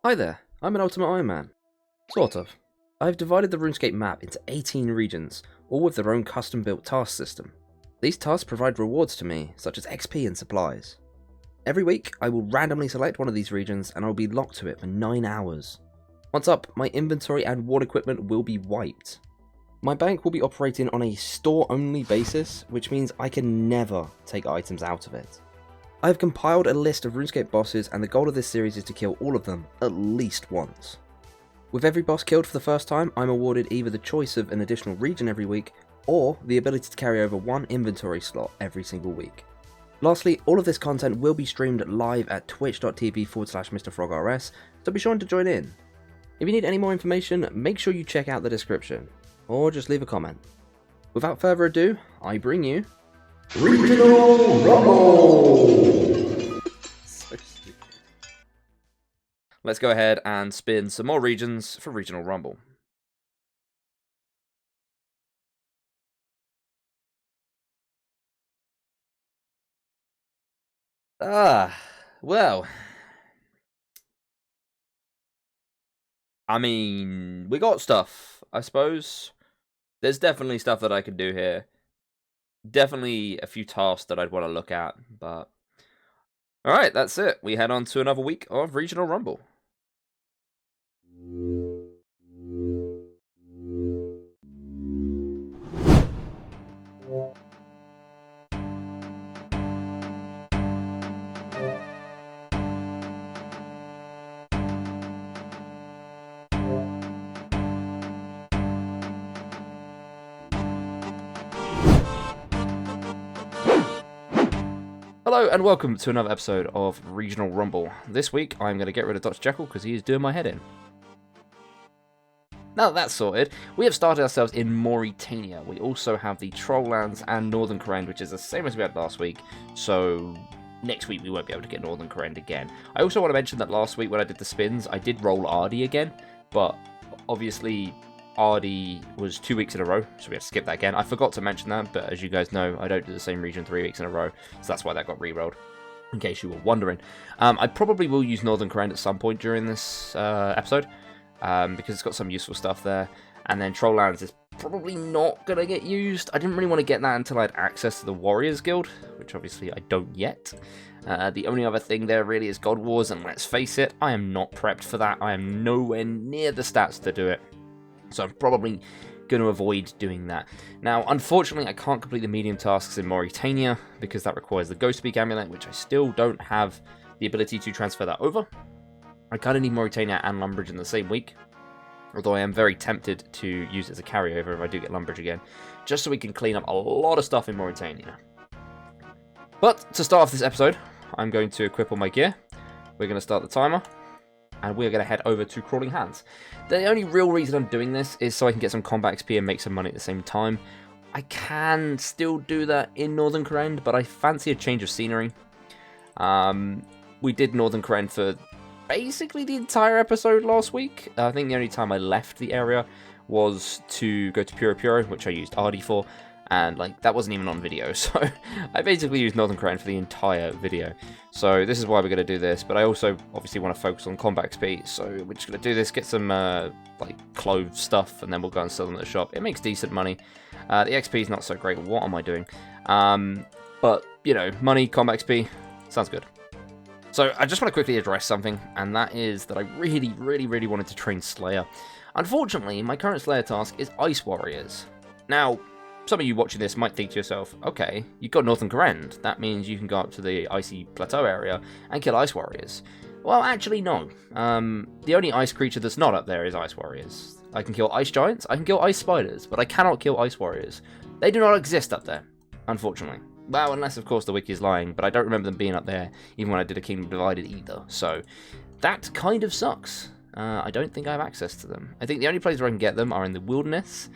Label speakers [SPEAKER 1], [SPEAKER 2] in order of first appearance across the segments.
[SPEAKER 1] Hi there, I'm an Ultimate Iron Man. Sort of. I've divided the Runescape map into 18 regions, all with their own custom-built task system. These tasks provide rewards to me, such as XP and supplies. Every week, I will randomly select one of these regions and I'll be locked to it for 9 hours. Once up, my inventory and ward equipment will be wiped. My bank will be operating on a store-only basis, which means I can never take items out of it. I have compiled a list of RuneScape bosses, and the goal of this series is to kill all of them at least once. With every boss killed for the first time, I'm awarded either the choice of an additional region every week, or the ability to carry over one inventory slot every single week. Lastly, all of this content will be streamed live at twitch.tv/MrFrogRS, so be sure to join in. If you need any more information, make sure you check out the description, or just leave a comment. Without further ado, I bring you Regional Rumble! So stupid. Let's go ahead and spin some more regions for Regional Rumble. Well. I mean, we got stuff, I suppose. There's definitely stuff that I could do here. Definitely a few tasks that I'd want to look at, but... Alright, that's it. We head on to another week of Regional Rumble. Hello and welcome to another episode of Regional Rumble. This week I'm going to get rid of Dr. Jekyll because he is doing my head in. Now that that's sorted, we have started ourselves in Mauritania. We also have the Trolllands and Northern Kourend, which is the same as we had last week, so next week we won't be able to get Northern Kourend again. I also want to mention that last week when I did the spins, I did roll Ardy again, but obviously Ardy was 2 weeks in a row, so we had to skip that again. I forgot to mention that, but as you guys know, I don't do the same region 3 weeks in a row, so that's why that got re-rolled, in case you were wondering. I probably will use Northern Kourend at some point during this episode, because it's got some useful stuff there, and then Trolllands is probably not going to get used. I didn't really want to get that until I had access to the Warriors Guild, which obviously I don't yet. The only other thing there really is God Wars, and let's face it, I am not prepped for that. I am nowhere near the stats to do it. So I'm probably going to avoid doing that. Now, unfortunately, I can't complete the medium tasks in Mauritania because that requires the Ghost Speak Amulet, which I still don't have the ability to transfer that over. I kind of need Mauritania and Lumbridge in the same week, although I am very tempted to use it as a carryover if I do get Lumbridge again, just so we can clean up a lot of stuff in Mauritania. But to start off this episode, I'm going to equip all my gear. We're going to start the timer, and we're going to head over to Crawling Hands. The only real reason I'm doing this is so I can get some combat XP and make some money at the same time. I can still do that in Northern Kourend, but I fancy a change of scenery. We did Northern Kourend for basically the entire episode last week. I think the only time I left the area was to go to Puro, which I used Ardy for, and like that wasn't even on video, so I basically used Northern Kourend for the entire video. So this is why we're going to do this, but I also obviously want to focus on combat XP, so we're just going to do this, get some like clove stuff, and then we'll go and sell them at the shop. It makes decent money. The XP is not so great. What am I doing? But, you know, money, combat XP, sounds good. So I just want to quickly address something, and that is that I really wanted to train Slayer. Unfortunately, my current Slayer task is Ice Warriors. Now, some of you watching this might think to yourself, okay, you've got Northern Kourend, that means you can go up to the Icy Plateau area and kill Ice Warriors. Well, actually, no. The only ice creature that's not up there is Ice Warriors. I can kill Ice Giants, I can kill Ice Spiders, but I cannot kill Ice Warriors. They do not exist up there, unfortunately. Well, unless, of course, the wiki is lying, but I don't remember them being up there, even when I did a Kingdom Divided either, so that kind of sucks. I don't think I have access to them. I think the only places where I can get them are in the Wilderness,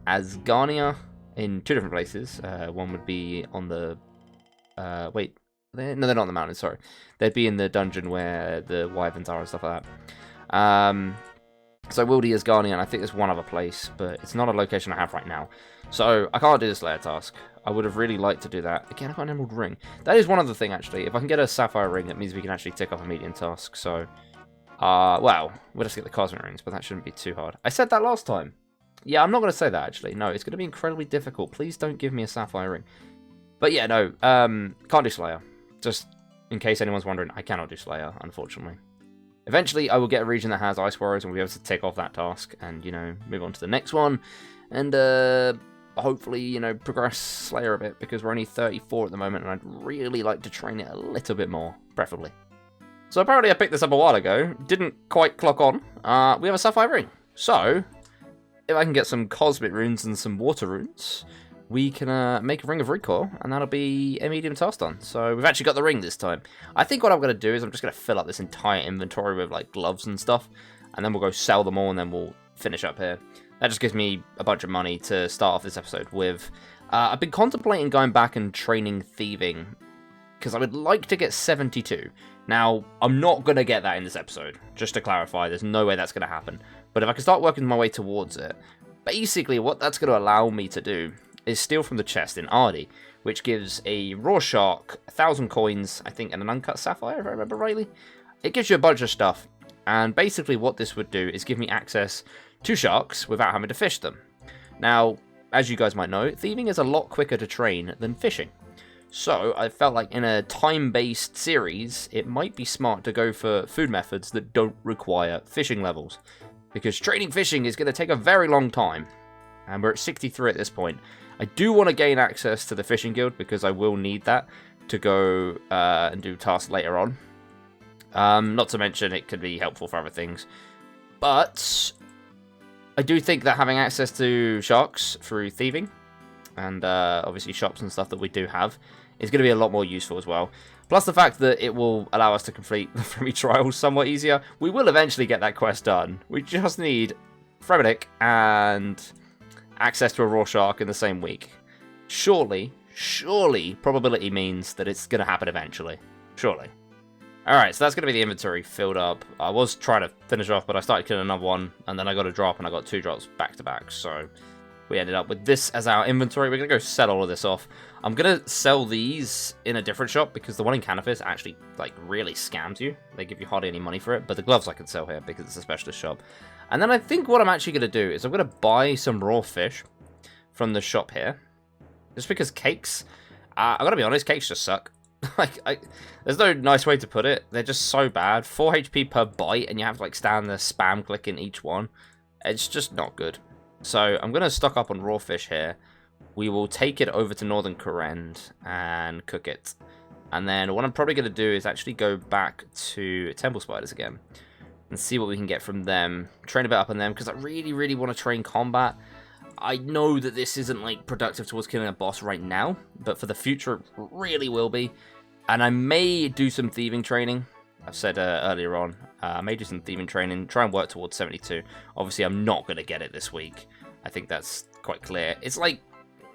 [SPEAKER 1] Asgarnia, in 2 different places. One would be on the... wait. No, they're not on the mountain, sorry. They'd be in the dungeon where the wyverns are and stuff like that. So Wildy, Asgarnia, and I think there's one other place, but it's not a location I have right now. So I can't do the Slayer task. I would have really liked to do that. Again, I've got an Emerald Ring. That is one other thing, actually. If I can get a Sapphire Ring, that means we can actually tick off a medium task. So Well, we'll just get the cosmic rings, but that shouldn't be too hard. I said that last time. Yeah, I'm not going to say that, actually. No, it's going to be incredibly difficult. Please don't give me a sapphire ring. But yeah, no, can't do Slayer. Just in case anyone's wondering, I cannot do Slayer, unfortunately. Eventually, I will get a region that has Ice Warriors, and we'll be able to tick off that task and, you know, move on to the next one. And, hopefully, you know, progress Slayer a bit, because we're only 34 at the moment, and I'd really like to train it a little bit more, preferably. So apparently I picked this up a while ago, didn't quite clock on. We have a Sapphire Ring. So, if I can get some Cosmic Runes and some Water Runes, we can make a Ring of Recoil, and that'll be a medium task done. So we've actually got the ring this time. I think what I'm going to do is I'm just going to fill up this entire inventory with, like, gloves and stuff, and then we'll go sell them all, and then we'll finish up here. That just gives me a bunch of money to start off this episode with. I've been contemplating going back and training thieving, because I would like to get 72. Now, I'm not going to get that in this episode, just to clarify, there's no way that's going to happen. But if I can start working my way towards it, basically what that's going to allow me to do is steal from the chest in Ardy, which gives a raw shark, 1,000 coins, I think, and an uncut sapphire, if I remember rightly. It gives you a bunch of stuff, and basically what this would do is give me access to sharks without having to fish them. Now, as you guys might know, thieving is a lot quicker to train than fishing. So, I felt like in a time-based series, it might be smart to go for food methods that don't require fishing levels. Because training fishing is going to take a very long time. And we're at 63 at this point. I do want to gain access to the fishing guild, because I will need that to go and do tasks later on. Not to mention, it could be helpful for other things. But I do think that having access to sharks through thieving, and obviously shops and stuff that we do have, is going to be a lot more useful as well. Plus the fact that it will allow us to complete the Fremi trials somewhat easier. We will eventually get that quest done. We just need Fremenic and access to a raw shark in the same week. Surely, probability means that it's going to happen eventually. Surely. Alright, so that's going to be the inventory filled up. I was trying to finish off, but I started killing another one, and then I got a drop, and I got 2 drops back to back, so we ended up with this as our inventory. We're going to go sell all of this off. I'm going to sell these in a different shop, because the one in Canifis actually, like, really scams you. They give you hardly any money for it, but the gloves I can sell here, because it's a specialist shop. And then I think what I'm actually going to do is I'm going to buy some raw fish from the shop here. Just because cakes, I got to be honest, cakes just suck. There's no nice way to put it. They're just so bad. 4 HP per bite, and you have to, like, stand there spam clicking each one. It's just not good. So I'm going to stock up on raw fish here. We will take it over to Northern Kourend and cook it. And then what I'm probably going to do is actually go back to Temple Spiders again and see what we can get from them. Train a bit up on them, because I really want to train combat. I know that this isn't, like, productive towards killing a boss right now, but for the future it really will be. And I may do some thieving training. I've said earlier on, I may do some thieving training, try and work towards 72. Obviously, I'm not going to get it this week. I think that's quite clear. It's like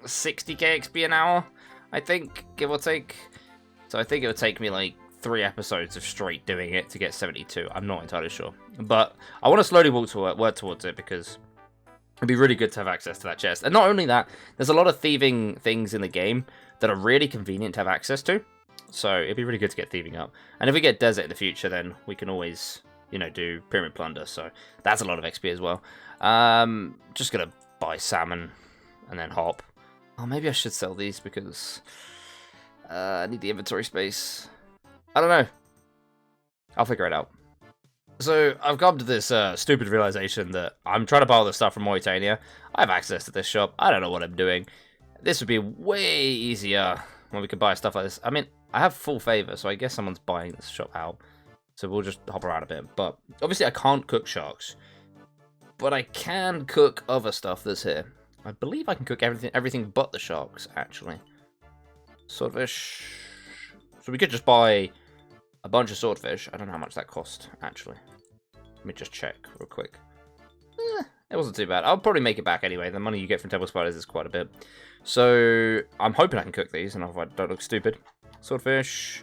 [SPEAKER 1] 60k XP an hour, I think, give or take. So I think it would take me, like, 3 episodes of straight doing it to get 72. I'm not entirely sure. But I want to slowly work towards it, because it'd be really good to have access to that chest. And not only that, there's a lot of thieving things in the game that are really convenient to have access to. So it'd be really good to get thieving up. And if we get desert in the future, then we can always, you know, do pyramid plunder. So that's a lot of XP as well. Just gonna buy salmon and then hop. Oh, maybe I should sell these, because I need the inventory space. I don't know. I'll figure it out. So I've come to this stupid realization that I'm trying to buy all this stuff from Mauritania. I have access to this shop. I don't know what I'm doing. This would be way easier when we could buy stuff like this. I mean, I have full favor, so I guess someone's buying this shop out. So we'll just hop around a bit. But obviously I can't cook sharks. But I can cook other stuff that's here. I believe I can cook everything but the sharks, actually. Swordfish. So we could just buy a bunch of swordfish. I don't know how much that cost, actually. Let me just check real quick. It wasn't too bad. I'll probably make it back anyway. The money you get from Temple Spiders is quite a bit. So I'm hoping I can cook these, and if I don't look stupid. Swordfish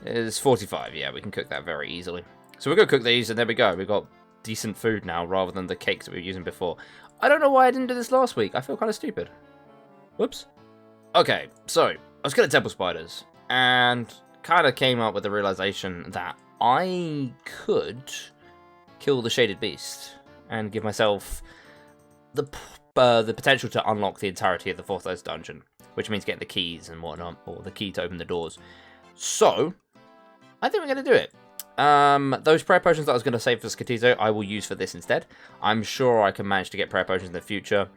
[SPEAKER 1] is 45. Yeah, we can cook that very easily. So we're going to cook these, and there we go. We've got decent food now, rather than the cakes that we were using before. I don't know why I didn't do this last week. I feel kind of stupid. Whoops. Okay, so I was killing Temple Spiders, and kind of came up with the realization that I could kill the Shaded Beast and give myself the potential to unlock the entirety of the Forthos dungeon, which means getting the keys and whatnot, or the key to open the doors. So, I think we're going to do it. Those prayer potions that I was going to save for Skatizo, I will use for this instead. I'm sure I can manage to get prayer potions in the future.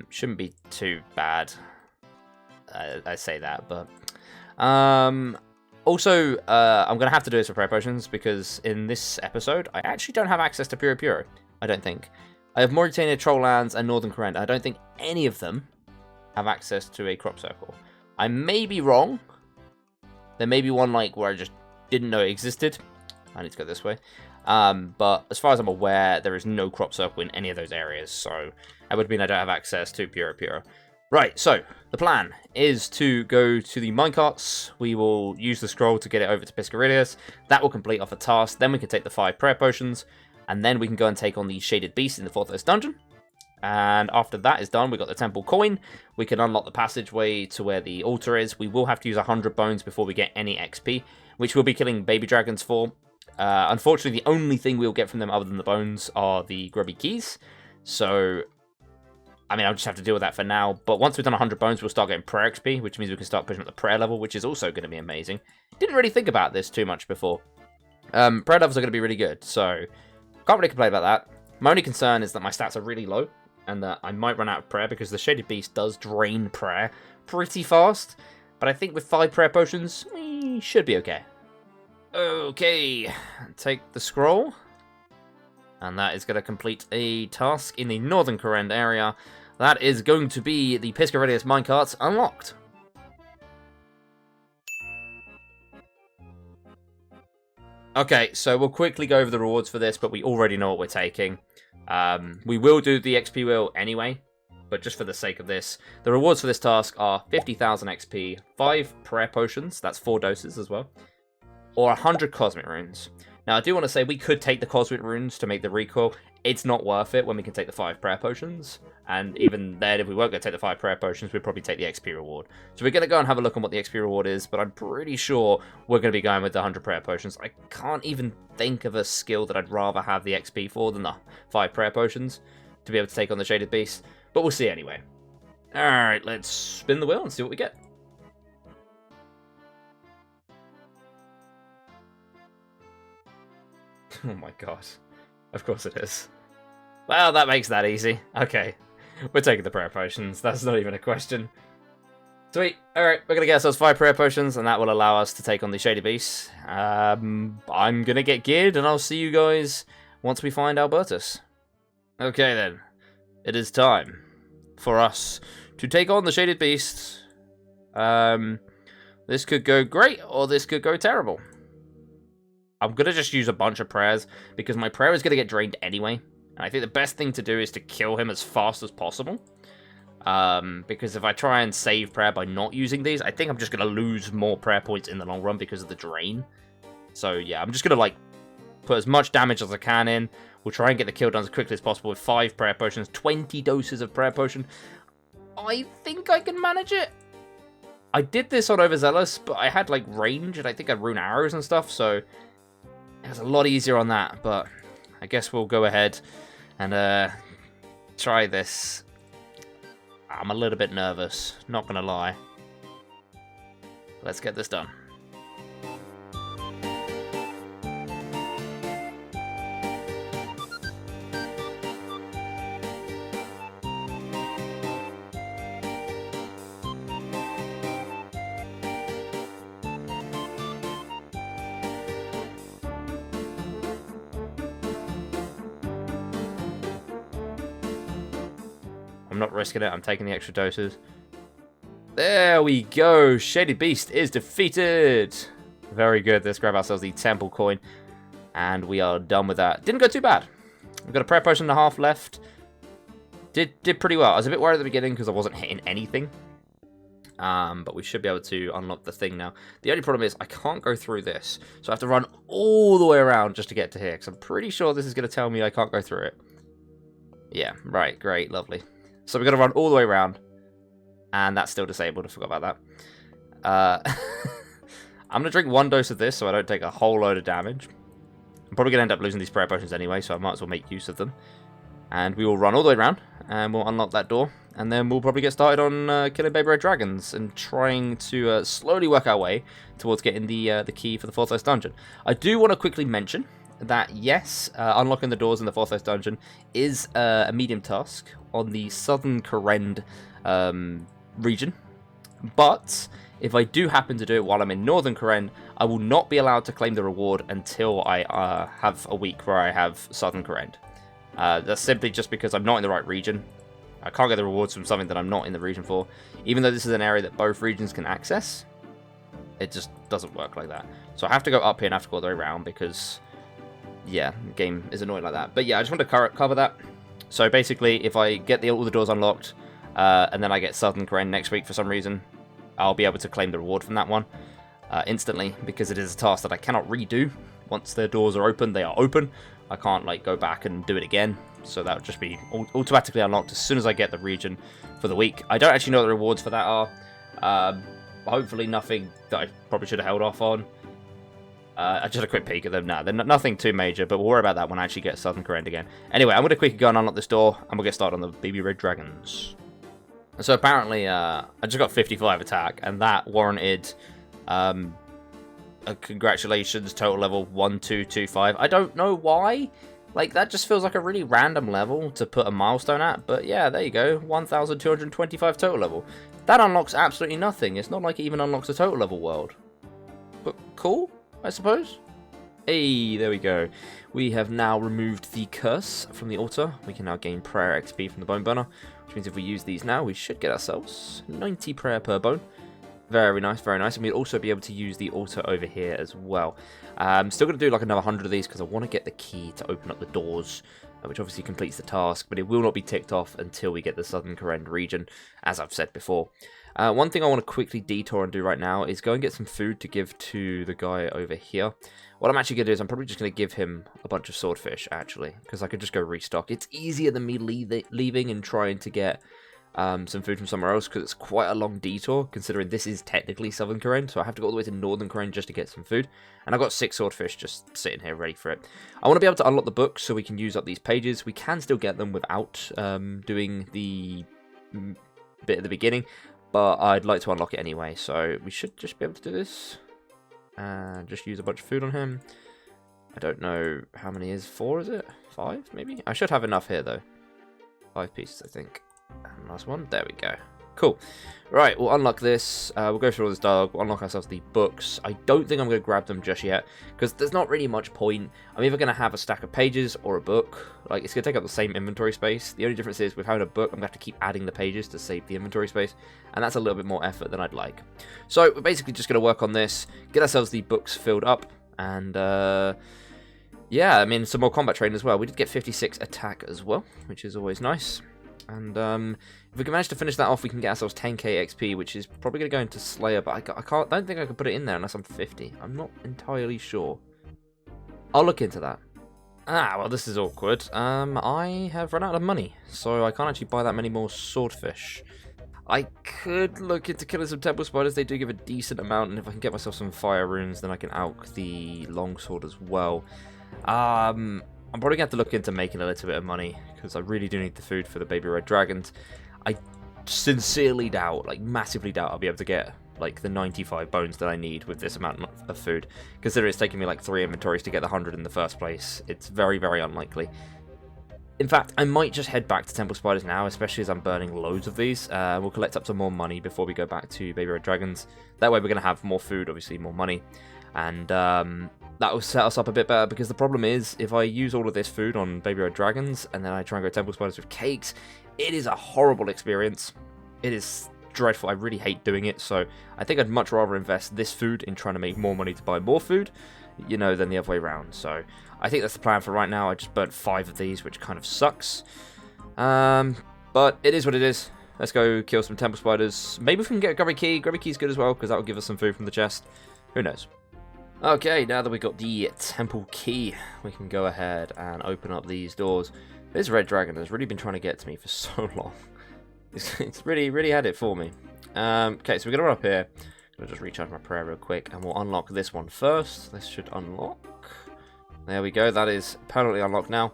[SPEAKER 1] Shouldn't be too bad. I say that, but... Also, I'm going to have to do this for prayer potions, because in this episode, I actually don't have access to Puro Puro. I don't think. I have Mauritania, Trolllands, and Northern Corrent. I don't think any of them have access to a crop circle. I may be wrong. There may be one like where I just didn't know it existed. I need to go this way. But as far as I'm aware, there is no crop circle in any of those areas. So that would mean I don't have access to Puro Puro. Right, so the plan is to go to the minecarts. We will use the scroll to get it over to Piscaridius. That will complete off a task. Then we can take the 5 prayer potions. And then we can go and take on the Shaded Beast in the Forthos dungeon. And after that is done, we've got the Temple Coin. We can unlock the passageway to where the altar is. We will have to use 100 bones before we get any XP, which we'll be killing baby dragons for. Unfortunately, the only thing we'll get from them other than the bones are the grubby keys. So, I mean, I'll just have to deal with that for now. But once we've done 100 bones, we'll start getting prayer XP, which means we can start pushing up the prayer level, which is also going to be amazing. Didn't really think about this too much before. Prayer levels are going to be really good, so... Can't really complain about that. My only concern is that my stats are really low, and that I might run out of prayer, because the Shaded Beast does drain prayer pretty fast. But I think with 5 prayer potions, we should be okay. Okay, take the scroll. And that is going to complete a task in the Northern Corrent area. That is going to be the Piscaridius minecarts unlocked. Okay, so we'll quickly go over the rewards for this, but we already know what we're taking. We will do the XP wheel anyway, but just for the sake of this, the rewards for this task are 50,000 XP, 5 prayer potions, that's 4 doses as well, or 100 cosmic runes. Now, I do want to say we could take the cosmic runes to make the recoil. It's not worth it when we can take the 5 prayer potions. And even then, if we weren't going to take the 5 prayer potions, we'd probably take the XP reward. So we're going to go and have a look on what the XP reward is, but I'm pretty sure we're going to be going with the 100 prayer potions. I can't even think of a skill that I'd rather have the XP for than the 5 prayer potions to be able to take on the Shaded Beast. But we'll see anyway. Alright, let's spin the wheel and see what we get. Oh my god. Of course it is. Well, that makes that easy. Okay. We're taking the prayer potions. That's not even a question. Sweet. Alright, we're going to get ourselves 5 prayer potions, and that will allow us to take on the Shady Beast. I'm going to get geared, and I'll see you guys once we find Albertus. Okay then. It is time for us to take on the Shaded Beast. This could go great, or this could go terrible. I'm going to just use a bunch of prayers, because my prayer is going to get drained anyway. And I think the best thing to do is to kill him as fast as possible. Because if I try and save prayer by not using these, I think I'm just going to lose more prayer points in the long run because of the drain. So yeah, I'm just going to like put as much damage as I can in. We'll try and get the kill done as quickly as possible with 5 prayer potions, 20 doses of prayer potion. I think I can manage it. I did this on Overzealous, but I had like range and I think I had rune arrows and stuff, so it was a lot easier on that, but I guess we'll go ahead and try this. I'm a little bit nervous, not gonna lie. Let's get this done. I'm not risking it, I'm taking the extra doses. There we go, Shady Beast is defeated. Very good, let's grab ourselves the Temple Coin. And we are done with that. Didn't go too bad. We've got a prayer potion and a half left. Did pretty well. I was a bit worried at the beginning because I wasn't hitting anything. But we should be able to unlock the thing now. The only problem is I can't go through this. So I have to run all the way around just to get to here. Because I'm pretty sure this is going to tell me I can't go through it. Yeah, right, great, lovely. So we're going to run all the way around. And that's still disabled, I forgot about that. I'm going to drink 1 dose of this so I don't take a whole load of damage. I'm probably going to end up losing these prayer potions anyway, so I might as well make use of them. And we will run all the way around, and we'll unlock that door. And then we'll probably get started on killing baby red dragons and trying to slowly work our way towards getting the key for the Forthos dungeon. I do want to quickly mention that, yes, unlocking the doors in the Forthos dungeon is a medium task on the southern Korend region. But if I do happen to do it while I'm in northern Korend, I will not be allowed to claim the reward until I have a week where I have southern Korend. That's simply just because I'm not in the right region. I can't get the rewards from something that I'm not in the region for. Even though this is an area that both regions can access, it just doesn't work like that. So I have to go up here and have to go all the way around because, yeah, the game is annoying like that. But yeah, I just want to cover that. So basically, if I get all the doors unlocked, and then I get Southern Korend next week for some reason, I'll be able to claim the reward from that one instantly, because it is a task that I cannot redo. Once their doors are open, they are open. I can't like go back and do it again. So that would just be automatically unlocked as soon as I get the region for the week. I don't actually know what the rewards for that are. Hopefully nothing that I probably should have held off on. I just had a quick peek at them. Nah, they're nothing too major, but we'll worry about that when I actually get Southern Korend again. Anyway, I'm going to quickly go and unlock this door, and we'll get started on the baby red dragons. So apparently, I just got 55 attack, and that warranted a congratulations total level 1225. I don't know why. Like, that just feels like a really random level to put a milestone at, but yeah, there you go, 1225 total level. That unlocks absolutely nothing. It's not like it even unlocks a total level world. But cool, I suppose. Hey, there we go. We have now removed the curse from the altar. We can now gain prayer XP from the bone burner, which means if we use these now, we should get ourselves 90 prayer per bone. Very nice, very nice. And we'll also be able to use the altar over here as well. I'm still going to do like another 100 of these because I want to get the key to open up the doors, which obviously completes the task, but it will not be ticked off until we get the Southern Korend region, as I've said before. One thing I want to quickly detour and do right now is go and get some food to give to the guy over here. What I'm actually going to do is I'm probably just going to give him a bunch of swordfish, actually, because I could just go restock. It's easier than me leaving and trying to get some food from somewhere else, because it's quite a long detour, considering this is technically Southern Korend, so I have to go all the way to Northern Korend just to get some food. And I've got 6 swordfish just sitting here ready for it. I want to be able to unlock the books so we can use up these pages. We can still get them without doing the bit at the beginning, but I'd like to unlock it anyway, so we should just be able to do this. And just use a bunch of food on him. I don't know how many is 4, is it? 5, maybe? I should have enough here, though. 5 pieces, I think. And last one. There we go. Cool. Right, we'll unlock this. We'll go through all this dialogue. We'll unlock ourselves the books. I don't think I'm going to grab them just yet, because there's not really much point. I'm either going to have a stack of pages or a book. Like, it's going to take up the same inventory space. The only difference is with having a book, I'm going to have to keep adding the pages to save the inventory space, and that's a little bit more effort than I'd like. So we're basically just going to work on this, get ourselves the books filled up, and yeah, I mean, some more combat training as well. We did get 56 attack as well, which is always nice. And if we can manage to finish that off, we can get ourselves 10k XP, which is probably going to go into Slayer, but I don't think I can put it in there unless I'm 50. I'm not entirely sure. I'll look into that. Ah, well, this is awkward. I have run out of money, so I can't actually buy that many more swordfish. I could look into killing some temple spiders. They do give a decent amount, and if I can get myself some fire runes, then I can alch the longsword as well. I'm probably going to have to look into making a little bit of money, because I really do need the food for the baby red dragons. I sincerely doubt, like massively doubt, I'll be able to get like the 95 bones that I need with this amount of food. Considering it's taking me like 3 inventories to get the 100 in the first place, it's very, very unlikely. In fact, I might just head back to temple spiders now, especially as I'm burning loads of these. We'll collect up some more money before we go back to baby red dragons. That way we're going to have more food, obviously more money. And that will set us up a bit better, because the problem is, if I use all of this food on baby red dragons, and then I try and go temple spiders with cakes, it is a horrible experience. It is dreadful. I really hate doing it, so I think I'd much rather invest this food in trying to make more money to buy more food, you know, than the other way around. So I think that's the plan for right now. I just burnt 5 of these, which kind of sucks. But it is what it is. Let's go kill some temple spiders. Maybe we can get a grubby key. Grubby key's good as well, because that will give us some food from the chest. Who knows? Okay, now that we've got the temple key, we can go ahead and open up these doors. This red dragon has really been trying to get to me for so long. It's really had it for me. Okay, so we're going to run up here. I'll just recharge my prayer real quick, and we'll unlock this one first. This should unlock. There we go. That is permanently unlocked now.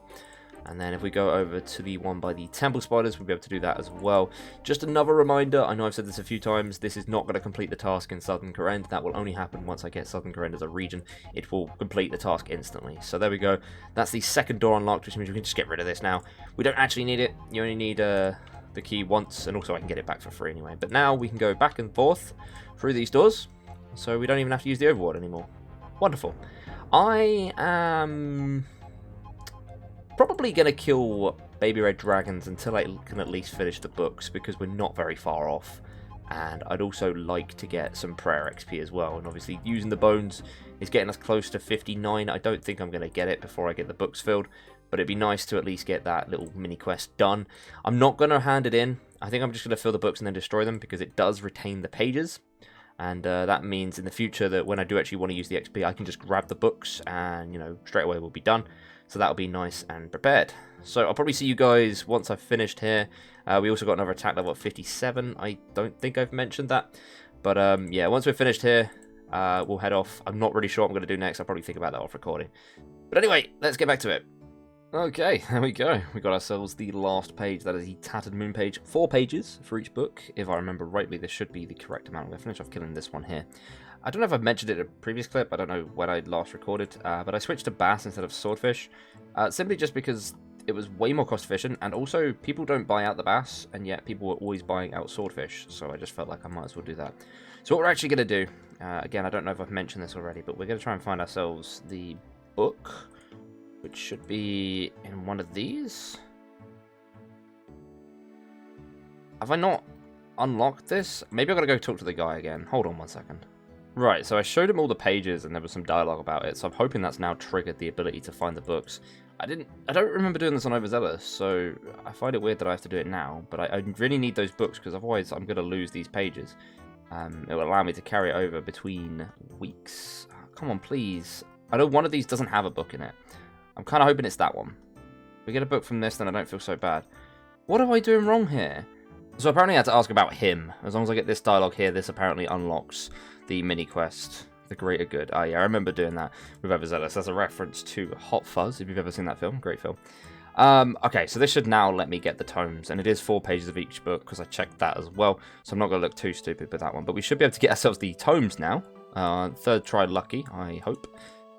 [SPEAKER 1] And then if we go over to the one by the temple spiders, we'll be able to do that as well. Just another reminder, I know I've said this a few times, this is not going to complete the task in Southern Kourend. That will only happen once I get Southern Kourend as a region. It will complete the task instantly. So there we go. That's the second door unlocked, which means we can just get rid of this now. We don't actually need it. You only need the key once, and also I can get it back for free anyway. But now we can go back and forth through these doors, so we don't even have to use the overword anymore. Wonderful. I am probably going to kill baby red dragons until I can at least finish the books, because we're not very far off. And I'd also like to get some prayer XP as well. And obviously using the bones is getting us close to 59. I don't think I'm going to get it before I get the books filled, but it'd be nice to at least get that little mini quest done. I'm not going to hand it in. I think I'm just going to fill the books and then destroy them, because it does retain the pages. And that means in the future that when I do actually want to use the XP, I can just grab the books and, you know, straight away we'll be done. So that'll be nice and prepared. So I'll probably see you guys once I've finished here. We also got another attack level at 57. I don't think I've mentioned that. But yeah, once we're finished here, we'll head off. I'm not really sure what I'm going to do next. I'll probably think about that off recording. But anyway, let's get back to it. Okay, there we go. We got ourselves the last page. That is the Tattered Moon page. 4 pages for each book. If I remember rightly, this should be the correct amount. I'm going to finish off killing this one here. I don't know if I've mentioned it in a previous clip. I don't know when I last recorded. But I switched to bass instead of swordfish. Simply just because it was way more cost efficient. And also, people don't buy out the bass. And yet, people were always buying out swordfish. So I just felt like I might as well do that. So what we're actually going to do. Again, I don't know if I've mentioned this already. But we're going to try and find ourselves the book, which should be in one of these. Have I not unlocked this? Maybe I've got to go talk to the guy again. Hold on one second. Right, so I showed him all the pages and there was some dialogue about it, so I'm hoping that's now triggered the ability to find the books. I don't remember doing this on Overzeahlous, so I find it weird that I have to do it now, but I really need those books, because otherwise I'm going to lose these pages. It will allow me to carry it over between weeks. Oh, come on, please. I know one of these doesn't have a book in it. I'm kind of hoping it's that one. If we get a book from this, then I don't feel so bad. What am I doing wrong here? So apparently I had to ask about him. As long as I get this dialogue here, this apparently unlocks the mini quest, The Greater Good. Oh yeah, I remember doing that with Overzeahlous. That's a reference to Hot Fuzz, if you've ever seen that film. Great film. Okay, so this should now let me get the tomes, and it is 4 pages of each book, because I checked that as well, so I'm not going to look too stupid with that one. But we should be able to get ourselves the tomes now. Third try lucky, I hope.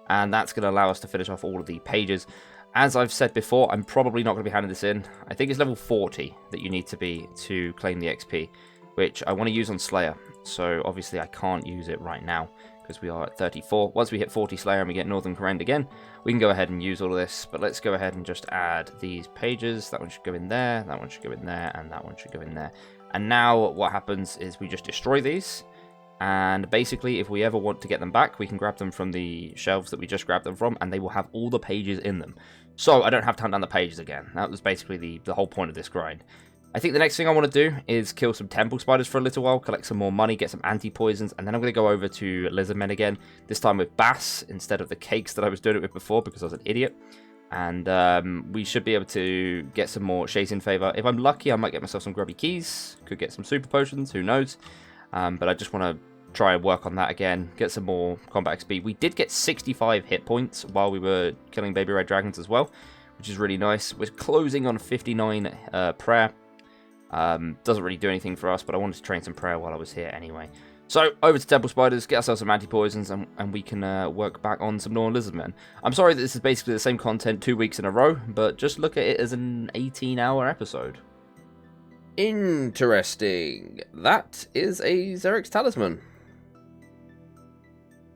[SPEAKER 1] And that's going to allow us to finish off all of the pages. As I've said before, I'm probably not going to be handing this in. I think it's level 40 that you need to be to claim the XP, which I want to use on Slayer. So obviously I can't use it right now, because we are at 34. Once we hit 40 Slayer and we get Northern Kourend again, we can go ahead and use all of this. But let's go ahead and just add these pages. That one should go in there, that one should go in there, and that one should go in there. And now what happens is we just destroy these. And basically, if we ever want to get them back, we can grab them from the shelves that we just grabbed them from, and they will have all the pages in them. So I don't have to hunt down the pages again. That was basically the whole point of this grind. I think the next thing I want to do is kill some temple spiders for a little while, collect some more money, get some anti-poisons, and then I'm going to go over to lizardmen again, this time with bass instead of the cakes that I was doing it with before, because I was an idiot. And we should be able to get some more shades in favor. If I'm lucky, I might get myself some grubby keys, could get some super potions, who knows. But I just want to try and work on that again, get some more combat XP. We did get 65 hit points while we were killing baby red dragons as well, which is really nice. We're closing on 59 prayer. Doesn't really do anything for us, but I wanted to train some prayer while I was here anyway. So, over to temple spiders, get ourselves some anti-poisons, and we can work back on some more lizardmen. I'm sorry that this is basically the same content 2 weeks in a row, but just look at it as an 18-hour episode. Interesting. That is a Xeric's Talisman.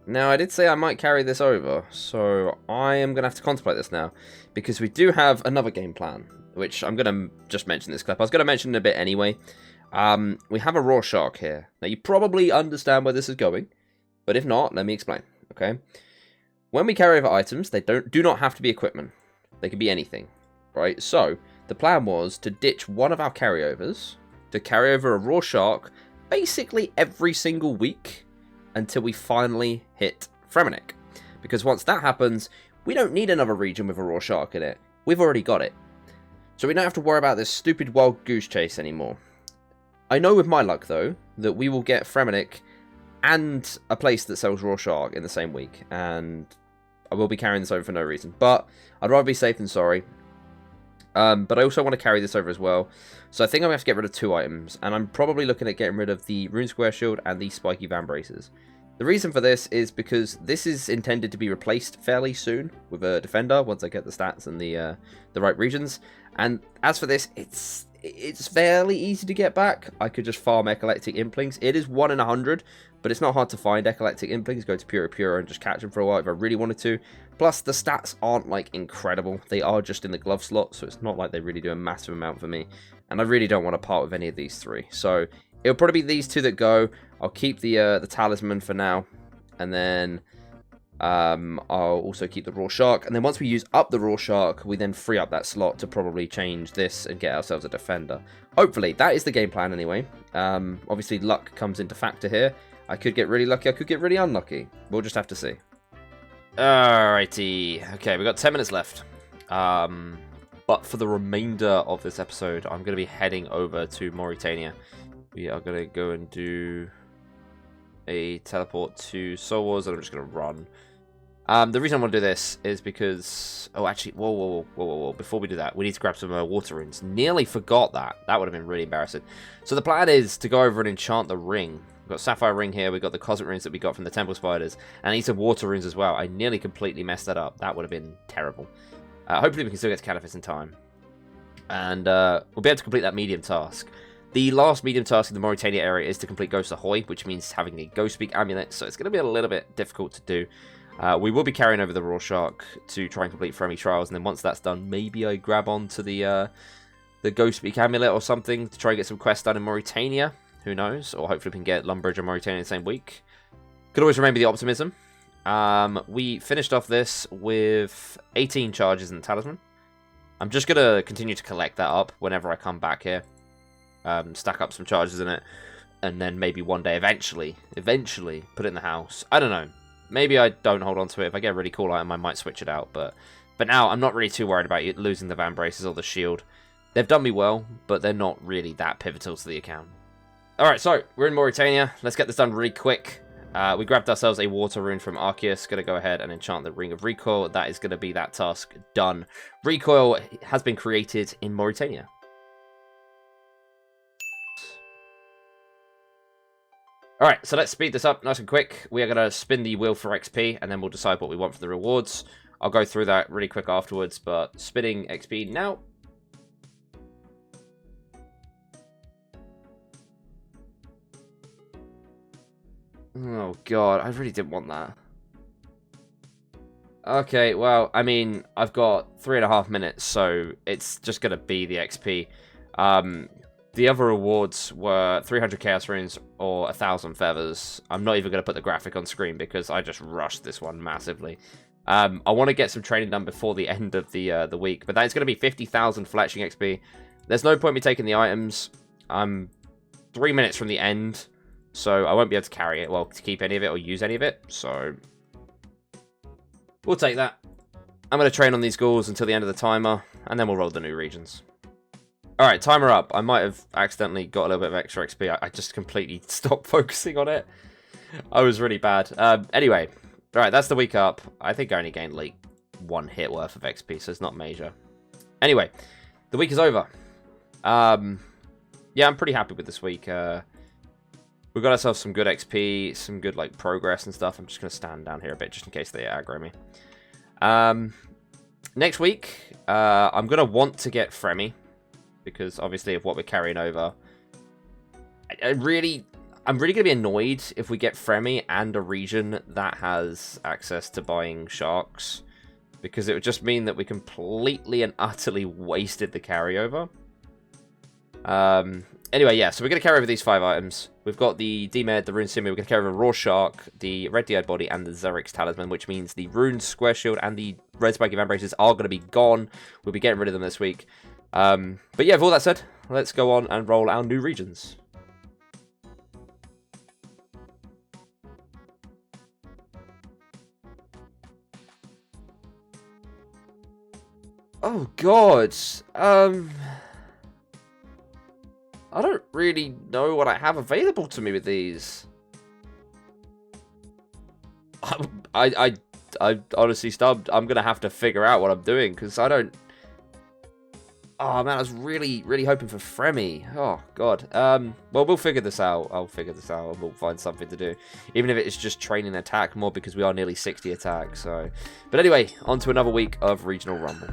[SPEAKER 1] Now, I did say I might carry this over, so I am going to have to contemplate this now, because we do have another game plan, which I'm going to just mention this clip. I was going to mention in a bit anyway. We have a raw shark here. Now, you probably understand where this is going, but if not, let me explain, okay? When we carry over items, they do not have to be equipment. They can be anything, right? So, the plan was to ditch one of our carryovers, to carry over a raw shark basically every single week until we finally hit Fremennik. Because once that happens, we don't need another region with a raw shark in it. We've already got it. So we don't have to worry about this stupid wild goose chase anymore. I know with my luck, though, that we will get Fremennik and a place that sells raw shark in the same week, and I will be carrying this over for no reason, but I'd rather be safe than sorry. But I also want to carry this over as well, so I think I'm going to have to get rid of 2 items, and I'm probably looking at getting rid of the Rune Square Shield and the Spiky Van Braces. The reason for this is because this is intended to be replaced fairly soon with a Defender, once I get the stats and the right regions, and as for this, it's fairly easy to get back. I could just farm Eclectic Implings. It is 1 in 100, but it's not hard to find Eclectic Implings. Go to Pura and just catch them for a while if I really wanted to. Plus, the stats aren't, like, incredible. They are just in the glove slot, so it's not like they really do a massive amount for me. And I really don't want to part with any of these 3. So, it'll probably be these 2 that go. I'll keep the Talisman for now. And then I'll also keep the Raw Shark. And then once we use up the Raw Shark, we then free up that slot to probably change this and get ourselves a Defender. Hopefully, that is the game plan anyway. Obviously, luck comes into factor here. I could get really lucky, I could get really unlucky. We'll just have to see. Alrighty. Okay, we've got 10 minutes left. But for the remainder of this episode, I'm going to be heading over to Mauritania. We are going to go and do a teleport to Soul Wars, and I'm just going to run. The reason I want to do this is because... Oh, actually, whoa. Before we do that, we need to grab some water runes. Nearly forgot that. That would have been really embarrassing. So the plan is to go over and enchant the ring. We've got Sapphire Ring here, we've got the Cosmic Runes that we got from the Temple Spiders, and I need some water runes as well. I nearly completely messed that up. That would have been terrible. Hopefully we can still get to Cadaphis in time. And we'll be able to complete that medium task. The last medium task in the Mauritania area is to complete Ghost Ahoy, which means having a Ghost Speak amulet, so it's going to be a little bit difficult to do. We will be carrying over the Raw Shark to try and complete Fremy Trials, and then once that's done, maybe I grab onto the Ghost Speak amulet or something to try and get some quests done in Mauritania. Who knows? Or hopefully we can get Lumbridge and Mauritania in the same week. Could always remember the optimism. We finished off this with 18 charges in the Talisman. I'm just going to continue to collect that up whenever I come back here. Stack up some charges in it. And then maybe one day, eventually, put it in the house. I don't know. Maybe I don't hold on to it. If I get a really cool item, I might switch it out. But now, I'm not really too worried about losing the Van Braces or the shield. They've done me well, but they're not really that pivotal to the account. Alright, so, we're in Mauritania. Let's get this done really quick. We grabbed ourselves a water rune from Arceus. Going to go ahead and enchant the Ring of Recoil. That is going to be that task done. Recoil has been created in Mauritania. Alright, so let's speed this up nice and quick. We are going to spin the wheel for XP, and then we'll decide what we want for the rewards. I'll go through that really quick afterwards, but spinning XP now. Oh god, I really didn't want that. Okay, well, I mean, I've got 3.5 minutes, so it's just going to be the XP. The other rewards were 300 Chaos Runes or 1,000 Feathers. I'm not even going to put the graphic on screen because I just rushed this one massively. I want to get some training done before the end of the week, but that is going to be 50,000 fletching XP. There's no point me taking the items. I'm 3 minutes from the end. So I won't be able to carry it, well, to keep any of it or use any of it, so we'll take that. I'm going to train on these ghouls until the end of the timer, and then we'll roll the new regions. Alright, timer up. I might have accidentally got a little bit of extra XP. I just completely stopped focusing on it. I was really bad. Anyway, alright, that's the week up. I think I only gained like 1 hit worth of XP, so it's not major. Anyway, the week is over. Yeah, I'm pretty happy with this week. We got ourselves some good XP, some good like progress and stuff. I'm just going to stand down here a bit just in case they aggro me. Next week, I'm going to want to get Fremy because obviously of what we're carrying over. I'm really going to be annoyed if we get Fremy and a region that has access to buying sharks because it would just mean that we completely and utterly wasted the carryover. Anyway, yeah, so we're going to carry over these 5 items. We've got the D-Med, the Rune Simi, we're going to carry over Raw Shark, the Red Dead Body, and the Xerix Talisman, which means the Rune Square Shield and the Red Spiky Van Braces are going to be gone. We'll be getting rid of them this week. But yeah, with all that said, let's go on and roll our new regions. Oh, God. I don't really know what I have available to me with these. I honestly stubbed. I'm going to have to figure out what I'm doing, because I don't... Oh, man, I was really, really hoping for Fremi. Oh, God. Well, we'll figure this out. I'll figure this out, and we'll find something to do. Even if it is just training attack more, because we are nearly 60 attack, so... But anyway, on to another week of Regional Rumble.